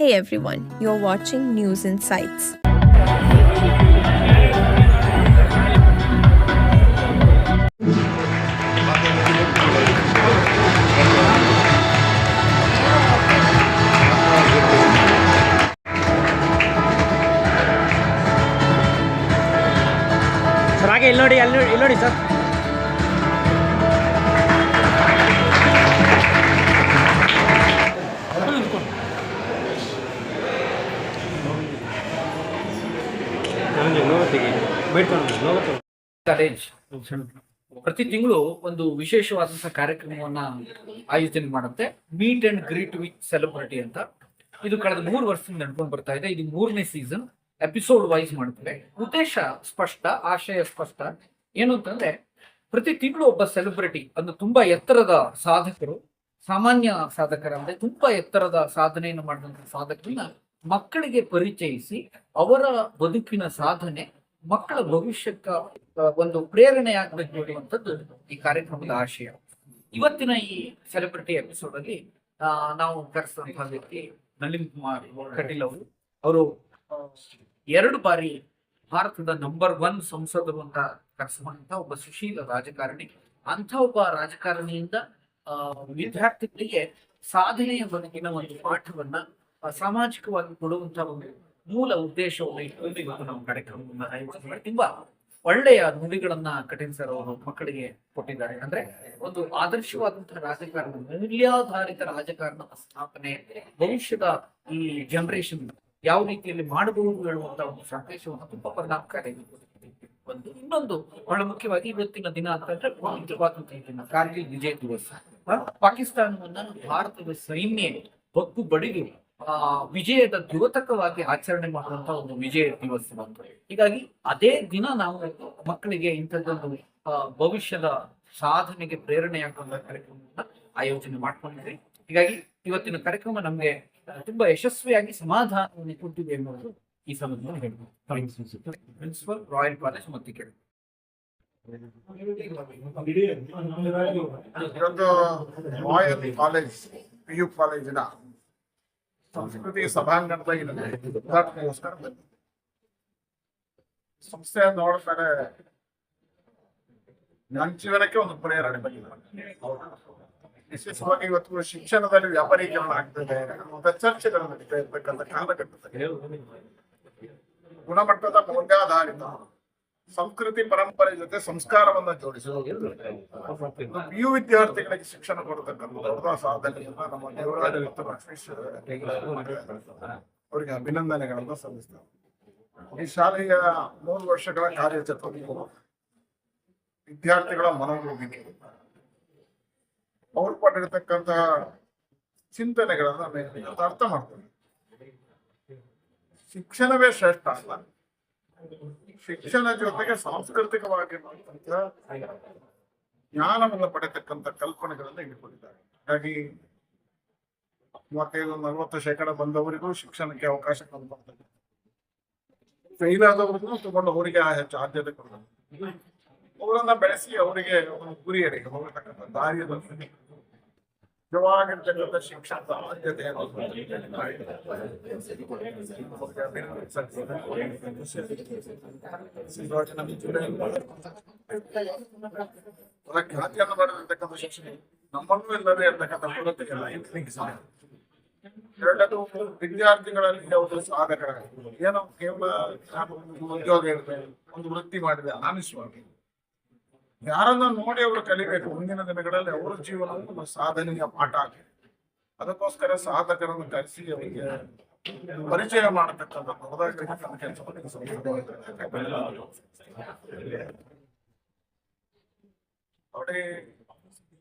Hey everyone, you're watching News Insights. Sir ಹಾಗೆ ಇಲ್ಲಿ ನೋಡಿ ಸರ್. ಕಾಲೇಜ್ ಪ್ರತಿ ತಿಂಗಳು ಒಂದು ವಿಶೇಷವಾದಂತಹ ಕಾರ್ಯಕ್ರಮವನ್ನ ಆಯೋಜನೆ ಮಾಡುತ್ತೆ. Meet and greet with celebrity ಅಂತ. ಇದು ಕಳೆದ 3 ವರ್ಷದಿಂದ ನಡ್ಕೊಂಡು ಬರ್ತಾ ಇದೆ. ಇದು 3ನೇ ಸೀಸನ್. ಎಪಿಸೋಡ್ ವೈಸ್ ಮಾಡುತ್ತೇವೆ. ಉದ್ದೇಶ ಸ್ಪಷ್ಟ, ಆಶಯ ಸ್ಪಷ್ಟ. ಏನು ಅಂತಂದ್ರೆ, ಪ್ರತಿ ತಿಂಗಳು ಒಬ್ಬ ಸೆಲೆಬ್ರಿಟಿ ಅಂದ್ರೆ ತುಂಬಾ ಎತ್ತರದ ಸಾಧಕರು, ಸಾಮಾನ್ಯ ಸಾಧಕರಂದ್ರೆ ತುಂಬಾ ಎತ್ತರದ ಸಾಧನೆಯನ್ನು ಮಾಡಿದಂತಹ ಸಾಧಕರನ್ನ ಮಕ್ಕಳಿಗೆ ಪರಿಚಯಿಸಿ ಅವರ ಬದುಕಿನ ಸಾಧನೆ ಮಕ್ಕಳ ಭವಿಷ್ಯಕ್ಕ ಒಂದು ಪ್ರೇರಣೆಯಾಗಬೇಕು ಅನ್ನುವಂಥದ್ದು ಈ ಕಾರ್ಯಕ್ರಮದ ಆಶಯ. ಇವತ್ತಿನ ಈ ಸೆಲೆಬ್ರಿಟಿ ಎಪಿಸೋಡ್ ಅಲ್ಲಿ ನಾವು ಕರೆಸಿದಂತಹ ವ್ಯಕ್ತಿ ನಳಿನ್ ಕುಮಾರ್ ಕಟೀಲ್ ಅವರು 2 ಬಾರಿ ಭಾರತದ ನಂಬರ್ 1 ಸಂಸದರು ಅಂತ ಕರೆಸಿಕೊಂಡಂತ ಒಬ್ಬ ಸುಶೀಲ ರಾಜಕಾರಣಿ. ಅಂತ ಒಬ್ಬ ರಾಜಕಾರಣಿಯಿಂದ ವಿದ್ಯಾರ್ಥಿಗಳಿಗೆ ಸಾಧನೆಯ ಬದುಕಿನ ಒಂದು ಪಾಠವನ್ನ ಸಾಮಾಜಿಕವಾಗಿ ಕೊಡುವಂತಹ ಒಂದು ಮೂಲ ಉದ್ದೇಶವನ್ನು ಇಟ್ಟುಕೊಂಡು ಇವತ್ತು ನಾವು ಕಾರ್ಯಕ್ರಮವನ್ನು ಆಯೋಜನೆ ಮಾಡಿ ತುಂಬಾ ಒಳ್ಳೆಯ ನುಡಿಗಳನ್ನ ಕಟೀಲ್ ಸರ್ ಅವರು ಮಕ್ಕಳಿಗೆ ಕೊಟ್ಟಿದ್ದಾರೆ. ಅಂದ್ರೆ ಒಂದು ಆದರ್ಶವಾದಂತಹ ರಾಜಕಾರಣ, ಮೌಲ್ಯಾಧಾರಿತ ರಾಜಕಾರಣದ ಸ್ಥಾಪನೆ, ಭವಿಷ್ಯದ ಈ ಜನರೇಷನ್ ಯಾವ ರೀತಿಯಲ್ಲಿ ಮಾಡಬಹುದು ಹೇಳುವಂತಹ ಒಂದು ಸಂದೇಶವನ್ನು ತುಂಬಾ ಪರಿಣಾಮಕಾರಿಯಾಗಿ ಒಂದು. ಇನ್ನೊಂದು ಬಹಳ ಮುಖ್ಯವಾಗಿ ಇವತ್ತಿನ ದಿನ ಅಂತಂದ್ರೆ ಪವಿತ್ರವಾದಂತಹ ದಿನ, ಕಾರ್ಗಿಲ್ ವಿಜಯ್ ದಿವಸ. ಪಾಕಿಸ್ತಾನವನ್ನ ಭಾರತದ ಸೈನ್ಯ ಬಗ್ಗು ಬಡಿದು ವಿಜಯದ ದ್ಯೋತಕವಾಗಿ ಆಚರಣೆ ಮಾಡುವಂತಹ ಒಂದು ವಿಜಯ ದಿವಸ ಬಂತು. ಹೀಗಾಗಿ ಅದೇ ದಿನ ನಾವು ಮಕ್ಕಳಿಗೆ ಇಂಥದ್ದೊಂದು ಭವಿಷ್ಯದ ಸಾಧನೆಗೆ ಪ್ರೇರಣೆಯಾಗುವಂತಹ ಕಾರ್ಯಕ್ರಮವನ್ನ ಆಯೋಜನೆ ಮಾಡ್ಕೊಂಡಿದ್ವಿ. ಹೀಗಾಗಿ ಇವತ್ತಿನ ಕಾರ್ಯಕ್ರಮ ನಮ್ಗೆ ತುಂಬಾ ಯಶಸ್ವಿಯಾಗಿ ಸಮಾಧಾನವನ್ನು ಕೊಟ್ಟಿದೆ ಎಂಬುದು ಈ ಸಂದರ್ಭದಲ್ಲಿ ಹೇಳ್ಬೋದು. Principal, Royal College Mattikere. ಇವತ್ತು ರಾಯಲ್ ಕಾಲೇಜ್ PU ಕಾಲೇಜಿನ ಸಂಸ್ಕೃತಿ ಸಭಾಂಗಣದಲ್ಲಿ ಉದ್ಘಾಟನೆಗೋಸ್ಕರ ಸಂಸ್ಥೆಯ ನೋಡಿದ್ರೆ ನನ್ನ ಜೀವನಕ್ಕೆ ಒಂದು ಪ್ರೇರಣೆ ಬಂದಿದೆ. ವಿಶೇಷವಾಗಿ ಇವತ್ತು ಶಿಕ್ಷಣದಲ್ಲಿ ವ್ಯಾಪಾರೀಕರಣ ಆಗ್ತದೆ ಅನ್ನುವಂಥ ಚರ್ಚೆಗಳು ನಡೀತಾ ಇರ್ತಕ್ಕಂಥ ಕಾಲಘಟ್ಟದಲ್ಲಿ ಗುಣಮಟ್ಟದ ಮೌಲ್ಯಾಧಾರಿತ ಸಂಸ್ಕೃತಿ ಪರಂಪರೆ ಜೊತೆ ಸಂಸ್ಕಾರವನ್ನ ಜೋಡಿಸುವುದು PU ವಿದ್ಯಾರ್ಥಿಗಳಿಗೆ ಶಿಕ್ಷಣ ಕೊಡತಕ್ಕಂಥ ದೊಡ್ಡ ಸಾಧನೆಯನ್ನ ನಮ್ಮ ದೇವರಾಜ ಮತ್ತು ಅವರಿಗೆ ಅಭಿನಂದನೆಗಳನ್ನು ಸಲ್ಲಿಸ್ತಾರೆ. ಈ ಶಾಲೆಯ 3 ವರ್ಷಗಳ ಕಾರ್ಯಚಟುವಟಿಕೆಗಳು ವಿದ್ಯಾರ್ಥಿಗಳ ಮನೋಭೂಮಿಕೆ, ಅವ್ರು ಪಟ್ಟಿರ್ತಕ್ಕಂತಹ ಚಿಂತನೆಗಳನ್ನ ಅರ್ಥ ಮಾಡ್ತಾರೆ. ಶಿಕ್ಷಣವೇ ಶ್ರೇಷ್ಠ ಅಲ್ಲ, ಶಿಕ್ಷಣ ಜೊತೆಗೆ ಸಾಂಸ್ಕೃತಿಕವಾಗಿ ಜ್ಞಾನವನ್ನು ಪಡೆತಕ್ಕಂಥ ಕಲ್ಪನೆಗಳನ್ನು ಇಟ್ಕೊಂಡಿದ್ದಾರೆ. ಹಾಗಾಗಿ 35-40% ಬಂದವರಿಗೂ ಶಿಕ್ಷಣಕ್ಕೆ ಅವಕಾಶ ಕೊಡ್ತಾರೆ. ಫೇಲ್ ಆದವರಿಗೂ ತಗೊಂಡು ಅವರಿಗೆ ಹೆಚ್ಚು ಆದ್ಯತೆ ಕೊಡ್ತಾರೆ. ಅವರನ್ನ ಬೆಳೆಸಿ ಅವರಿಗೆ ಒಂದು ಗುರಿಯಡೆಗೆ ಹೋಗತಕ್ಕಂಥ ದಾರಿಯಲ್ಲಿ ನಿಜವಾಗಿರ್ತಕ್ಕಂಥ ಶಿಕ್ಷಣದ ಆದ್ಯತೆಯನ್ನು ಖ್ಯಾತಿಯನ್ನು ಮಾಡಿರ್ತಕ್ಕಂಥ ಶಿಕ್ಷಣ ನಮ್ಮನ್ನು ಎಲ್ಲರೂ ಇರ್ತಕ್ಕಂಥ ಕೊರತೆಗೆಲ್ಲ ಎರಡದು ವಿದ್ಯಾರ್ಥಿಗಳಲ್ಲಿ ಯಾವುದು ಸಾಧಕರ ಏನೋ ಕೇವಲ ಉದ್ಯೋಗ ಇರ್ತದೆ, ಒಂದು ವೃತ್ತಿ ಮಾಡಿದೆ ಅನಿಸುವಾಗಿ ಯಾರನ್ನ ನೋಡಿ ಅವರು ಕಲಿಬೇಕು. ಮುಂದಿನ ದಿನಗಳಲ್ಲಿ ಅವರ ಜೀವನ ಒಂದು ಸಾಧನೆಯ ಪಾಠ ಆಗಿದೆ. ಅದಕ್ಕೋಸ್ಕರ ಸಾಧಕರನ್ನು ಕರೆಸಿ ಅವರಿಗೆ ಪರಿಚಯ ಮಾಡತಕ್ಕಂಥ ಅವರೇ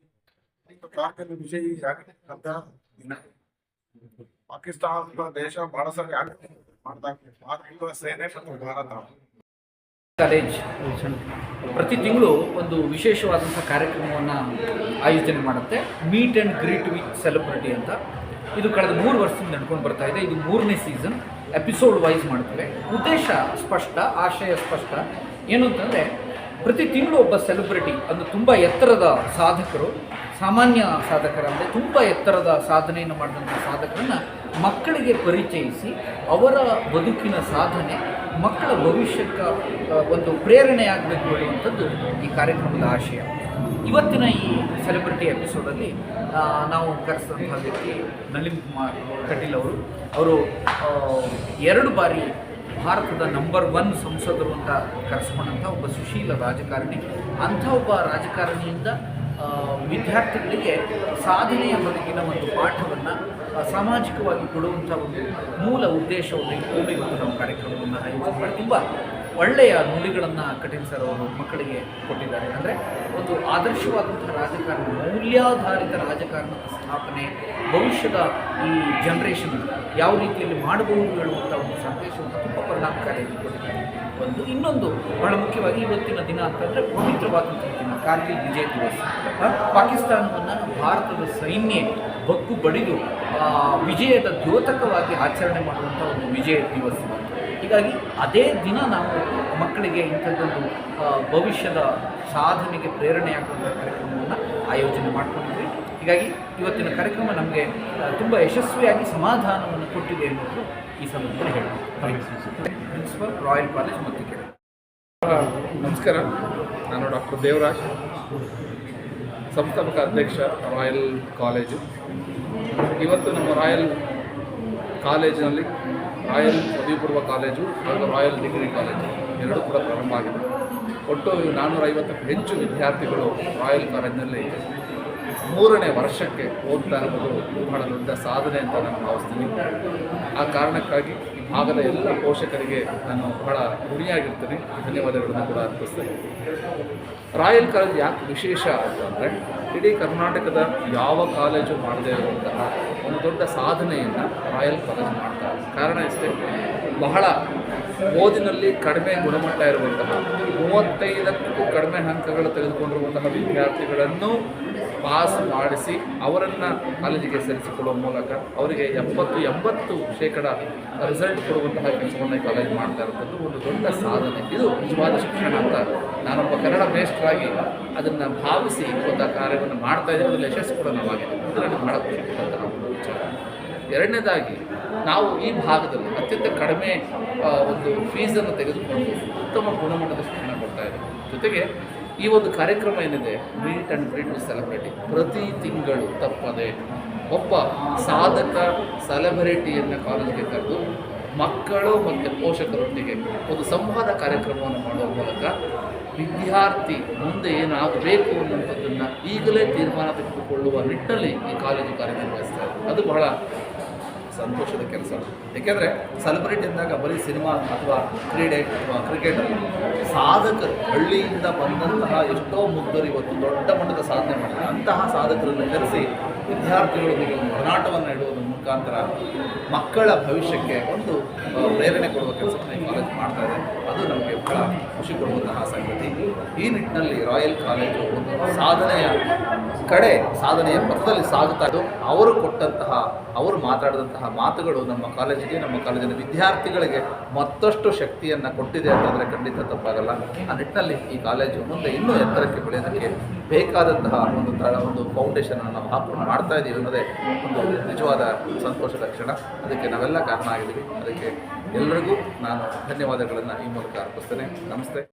ಕಾರ್ಗಿಲ್ ವಿಜಯಿ ಆಗಿರ್ತಕ್ಕಂಥ ದಿನ. ಪಾಕಿಸ್ತಾನ ದೇಶ ಬಹಳ ಸರಿ ಮಾಡ್ತಾ ಸೇನೆ ಮತ್ತು ಭಾರತ ಕಾಲೇಜ್ ಪ್ರತಿ ತಿಂಗಳು ಒಂದು ವಿಶೇಷವಾದಂತಹ ಕಾರ್ಯಕ್ರಮವನ್ನ ಆಯೋಜನೆ ಮಾಡುತ್ತೆ. Meet and greet with celebrity ಅಂತ. ಇದು ಕಳೆದ 3 ವರ್ಷದಿಂದ ನಡ್ಕೊಂಡು ಬರ್ತಾ ಇದೆ. ಇದು 3ನೇ ಸೀಸನ್. ಎಪಿಸೋಡ್ ವೈಸ್ ಮಾಡ್ತೇವೆ. ಉದ್ದೇಶ ಸ್ಪಷ್ಟ, ಆಶಯ ಸ್ಪಷ್ಟ. ಏನು ಅಂತಂದ್ರೆ, ಪ್ರತಿ ತಿಂಗಳು ಒಬ್ಬ ಸೆಲೆಬ್ರಿಟಿ ಅಂದ್ರೆ ತುಂಬಾ ಎತ್ತರದ ಸಾಧಕರು, ಸಾಮಾನ್ಯ ಸಾಧಕರಂದರೆ ತುಂಬ ಎತ್ತರದ ಸಾಧನೆಯನ್ನು ಮಾಡಿದಂಥ ಸಾಧಕರನ್ನು ಮಕ್ಕಳಿಗೆ ಪರಿಚಯಿಸಿ ಅವರ ಬದುಕಿನ ಸಾಧನೆ ಮಕ್ಕಳ ಭವಿಷ್ಯಕ್ಕೆ ಒಂದು ಪ್ರೇರಣೆಯಾಗಬೇಕು ಹೇಳುವಂಥದ್ದು ಈ ಕಾರ್ಯಕ್ರಮದ ಆಶಯ. ಇವತ್ತಿನ ಈ ಸೆಲೆಬ್ರಿಟಿ ಎಪಿಸೋಡಲ್ಲಿ ನಾವು ಕರೆಸಿದಂಥ ವ್ಯಕ್ತಿ ನಳಿನ್ ಕುಮಾರ್ ಕಟೀಲ್ ಅವರು 2 ಬಾರಿ ಭಾರತದ ನಂಬರ್ 1 ಸಂಸದರು ಅಂತ ಕರೆಸ್ಕೊಂಡಂಥ ಒಬ್ಬ ಸುಶೀಲ ರಾಜಕಾರಣಿ. ಅಂಥ ಒಬ್ಬ ರಾಜಕಾರಣಿಯಿಂದ ವಿದ್ಯಾರ್ಥಿಗಳಿಗೆ ಸಾಧನೆಯ ಬಗೆಗಿನ ಒಂದು ಪಾಠವನ್ನು ಸಾಮಾಜಿಕವಾಗಿ ಕೊಡುವಂಥ ಒಂದು ಮೂಲ ಉದ್ದೇಶವನ್ನು ಇಟ್ಟುಕೊಂಡು ಇವತ್ತು ನಾವು ಕಾರ್ಯಕ್ರಮವನ್ನು ಆಯೋಜನೆ ಮಾಡಿ ತುಂಬ ಒಳ್ಳೆಯ ನುಡಿಗಳನ್ನು ಕಟೀಲ್ ಸರ್ ಅವರು ಮಕ್ಕಳಿಗೆ ಕೊಟ್ಟಿದ್ದಾರೆ. ಅಂದರೆ ಒಂದು ಆದರ್ಶವಾದಂಥ ರಾಜಕಾರಣ, ಮೌಲ್ಯಾಧಾರಿತ ರಾಜಕಾರಣದ ಸ್ಥಾಪನೆ, ಭವಿಷ್ಯದ ಈ ಜನ್ರೇಷನ್ ಯಾವ ರೀತಿಯಲ್ಲಿ ಮಾಡಬಹುದು ಹೇಳುವಂಥ ಒಂದು ಸಂದೇಶವನ್ನು ತುಂಬ ಪರಿಣಾಮಕಾರಿಯಾಗಿ ಕೊಟ್ಟಿದ್ದಾರೆ. ಇನ್ನೊಂದು ಬಹಳ ಮುಖ್ಯವಾಗಿ ಇವತ್ತಿನ ದಿನ ಅಂತಂದರೆ ಪವಿತ್ರವಾದಂಥ ದಿನ, ಕಾರ್ಗಿಲ್ ವಿಜಯ್ ದಿವಸ್. ಪಾಕಿಸ್ತಾನವನ್ನು ಭಾರತದ ಸೈನ್ಯ ಬಗ್ಗು ಬಡಿದು ವಿಜಯದ ದ್ಯೋತಕವಾಗಿ ಆಚರಣೆ ಮಾಡುವಂಥ ಒಂದು ವಿಜಯ ದಿವಸ. ಹೀಗಾಗಿ ಅದೇ ದಿನ ನಾವು ಮಕ್ಕಳಿಗೆ ಇಂಥದ್ದೊಂದು ಭವಿಷ್ಯದ ಸಾಧನೆಗೆ ಪ್ರೇರಣೆಯಾಗುವಂಥ ಕಾರ್ಯಕ್ರಮವನ್ನು ಆಯೋಜನೆ ಮಾಡ್ಕೊಂಡಿದ್ವಿ. ಹೀಗಾಗಿ ಇವತ್ತಿನ ಕಾರ್ಯಕ್ರಮ ನಮಗೆ ತುಂಬ ಯಶಸ್ವಿಯಾಗಿ ಸಮಾಧಾನವನ್ನು ಕೊಟ್ಟಿದೆ ಎನ್ನುವುದು ಈ ಸಂದರ್ಭದಲ್ಲಿ ಹೇಳ್ತೀನಿ. Principal, Royal College Mattikere. ನಮಸ್ಕಾರ, ನಾನು ಡಾಕ್ಟರ್ ದೇವರಾಜ್, ಸಂಸ್ಥಾಪಕ ಅಧ್ಯಕ್ಷ ರಾಯಲ್ ಕಾಲೇಜು. ಇವತ್ತು ನಮ್ಮ ರಾಯಲ್ ಕಾಲೇಜಿನಲ್ಲಿ ರಾಯಲ್ ಪದವಿ ಪೂರ್ವ ಕಾಲೇಜು ಹಾಗೂ ರಾಯಲ್ ಡಿಗ್ರಿ ಕಾಲೇಜು ಎರಡೂ ಕೂಡ ಪ್ರಾರಂಭ ಆಗಿದೆ. ಒಟ್ಟು 450ಕ್ಕೂ ಹೆಚ್ಚು ವಿದ್ಯಾರ್ಥಿಗಳು ರಾಯಲ್ ಕಾಲೇಜಿನಲ್ಲಿ 3ನೇ ವರ್ಷಕ್ಕೆ ಓದ್ತಾ ಇರೋದು ಬಹಳ ದೊಡ್ಡ ಸಾಧನೆ ಅಂತ ನಾನು ಭಾವಿಸ್ತೀನಿ. ಆ ಕಾರಣಕ್ಕಾಗಿ ಈ ಭಾಗದ ಎಲ್ಲ ಪೋಷಕರಿಗೆ ನಾನು ಬಹಳ ಋಣಿಯಾಗಿರ್ತೀನಿ, ಧನ್ಯವಾದಗಳನ್ನು ಕೂಡ ಅರ್ಪಿಸ್ತೇನೆ. ರಾಯಲ್ ಕಾಲೇಜ್ ಯಾಕೆ ವಿಶೇಷ ಅಂತಂದರೆ ಇಡೀ ಕರ್ನಾಟಕದ ಯಾವ ಕಾಲೇಜು ಮಾಡದೇ ಇರುವಂತಹ ಒಂದು ದೊಡ್ಡ ಸಾಧನೆಯನ್ನು ರಾಯಲ್ ಕಾಲೇಜ್ ಮಾಡ್ತಾರೆ. ಕಾರಣ ಇಷ್ಟೇ, ಬಹಳ ಓದಿನಲ್ಲಿ ಕಡಿಮೆ ಗುಣಮಟ್ಟ ಇರುವಂತಹ 35ಕ್ಕೂ ಕಡಿಮೆ ಅಂಕಗಳು ತೆಗೆದುಕೊಂಡಿರುವಂತಹ ವಿದ್ಯಾರ್ಥಿಗಳನ್ನು ಪಾಸ್ ಮಾಡಿಸಿ ಅವರನ್ನು ಕಾಲೇಜಿಗೆ ಸೇರಿಸಿಕೊಳ್ಳುವ ಮೂಲಕ ಅವರಿಗೆ 80% ರಿಸಲ್ಟ್ ಕೊಡುವಂತಹ ಕೆಲಸವನ್ನು ಈ ಕಾಲೇಜ್ ಮಾಡ್ತಾ ಇರುವಂಥದ್ದು ಒಂದು ದೊಡ್ಡ ಸಾಧನೆ. ಇದು ನಿಜವಾದ ಶಿಕ್ಷಣ ಅಂತ ನಾನೊಬ್ಬ ಕನ್ನಡ ಮೇಷ್ಟ್ರಾಗಿ ಅದನ್ನು ಭಾವಿಸಿ ಒಂದು ಕಾರ್ಯವನ್ನು ಮಾಡ್ತಾ ಇದ್ದೀವಿ. ಅದರಲ್ಲಿ ಯಶಸ್ಸು ಕೂಡ ನಾವಾಗಿದೆ. ಇದು ನನಗೆ ಬಹಳ ಖುಷಿ ಕೊಡುವಂತಹ ಒಂದು ವಿಚಾರ. ಎರಡನೇದಾಗಿ ನಾವು ಈ ಭಾಗದಲ್ಲಿ ಅತ್ಯಂತ ಕಡಿಮೆ ಒಂದು ಫೀಸನ್ನು ತೆಗೆದುಕೊಂಡು ಉತ್ತಮ ಗುಣಮಟ್ಟದ ಶಿಕ್ಷಣ ಕೊಡ್ತಾ ಇದ್ದೀವಿ. ಜೊತೆಗೆ ಈ ಒಂದು ಕಾರ್ಯಕ್ರಮ ಏನಿದೆ, meet and greet with celebrity, ಪ್ರತಿ ತಿಂಗಳು ತಪ್ಪದೆ ಒಬ್ಬ ಸಾಧಕ ಸೆಲೆಬ್ರಿಟಿಯನ್ನು ಕಾಲೇಜಿಗೆ ಕರೆದು ಮಕ್ಕಳು ಮತ್ತು ಪೋಷಕರೊಂದಿಗೆ ಒಂದು ಸಂವಾದ ಕಾರ್ಯಕ್ರಮವನ್ನು ಮಾಡುವ ಮೂಲಕ ವಿದ್ಯಾರ್ಥಿ ಮುಂದೆ ಏನಾಗಬೇಕು ಅನ್ನುವಂಥದ್ದನ್ನು ಈಗಲೇ ತೀರ್ಮಾನ ತೆಗೆದುಕೊಳ್ಳುವ ನಿಟ್ಟಿನಲ್ಲಿ ಈ ಕಾಲೇಜು ಕಾರ್ಯನಿರ್ವಹಿಸ್ತಾ ಇದೆ. ಅದು ಬಹಳ ಸಂತೋಷದ ಕೆಲಸ. ಏಕೆಂದರೆ ಸೆಲೆಬ್ರಿಟಿ ಅಂದಾಗ ಬರೀ ಸಿನಿಮಾ ಅಥವಾ ಕ್ರೀಡೆ ಅಥವಾ ಕ್ರಿಕೆಟ್, ಸಾಧಕರು ಹಳ್ಳಿಯಿಂದ ಬಂದಂತಹ ಎಷ್ಟೋ ಮುಗ್ಧರು ಇವತ್ತು ದೊಡ್ಡ ಮಟ್ಟದ ಸಾಧನೆ ಮಾಡ್ತಾರೆ. ಅಂತಹ ಸಾಧಕರನ್ನು ಕರೆಸಿ ವಿದ್ಯಾರ್ಥಿಗಳೊಂದಿಗೆ ಒಂದು ಹೋರಾಟವನ್ನು ಇಡುವುದರ ಮುಖಾಂತರ ಮಕ್ಕಳ ಭವಿಷ್ಯಕ್ಕೆ ಒಂದು ಪ್ರೇರಣೆ ಕೊಡುವ ಕೆಲಸವನ್ನು ಈ ಕಾಲೇಜ್ ಮಾಡ್ತಾ ಇದೆ. ಅದು ನಮಗೆ ಬಹಳ ಖುಷಿ ಕೊಡುವಂತಹ ಸಂಗತಿ. ಈ ನಿಟ್ಟಿನಲ್ಲಿ ರಾಯಲ್ ಕಾಲೇಜು ಒಂದು ಸಾಧನೆಯ ಕಡೆ, ಸಾಧನೆಯ ಪಥದಲ್ಲಿ ಸಾಗುತ್ತಾ ಇದ್ದು ಅವರು ಮಾತಾಡಿದಂತಹ ಮಾತುಗಳು ನಮ್ಮ ಕಾಲೇಜಿಗೆ, ನಮ್ಮ ಕಾಲೇಜಿನ ವಿದ್ಯಾರ್ಥಿಗಳಿಗೆ ಮತ್ತಷ್ಟು ಶಕ್ತಿಯನ್ನು ಕೊಟ್ಟಿದೆ ಅಂತಂದರೆ ಖಂಡಿತ ತಪ್ಪಾಗಲ್ಲ. ಆ ನಿಟ್ಟಿನಲ್ಲಿ ಈ ಕಾಲೇಜು ಮುಂದೆ ಇನ್ನೂ ಎತ್ತರಕ್ಕೆ ಬೆಳೆಯೋದಕ್ಕೆ ಬೇಕಾದಂತಹ ಒಂದು ಫೌಂಡೇಶನನ್ನು ನಾವು ಹಾಕೊಂಡು ಮಾಡ್ತಾ ಇದ್ದೀವಿ ಅನ್ನೋದೇ ಒಂದು ನಿಜವಾದ ಸಂತೋಷದ ಕ್ಷಣ. ಅದಕ್ಕೆ ನಾವೆಲ್ಲ ಕಾರಣ ಆಗಿದ್ದೀವಿ. ಅದಕ್ಕೆ ಎಲ್ಲರಿಗೂ ನಾನು ಧನ್ಯವಾದಗಳನ್ನು ಈ ಮೂಲಕ ಅರ್ಪಿಸ್ತೇನೆ. ನಮಸ್ತೆ.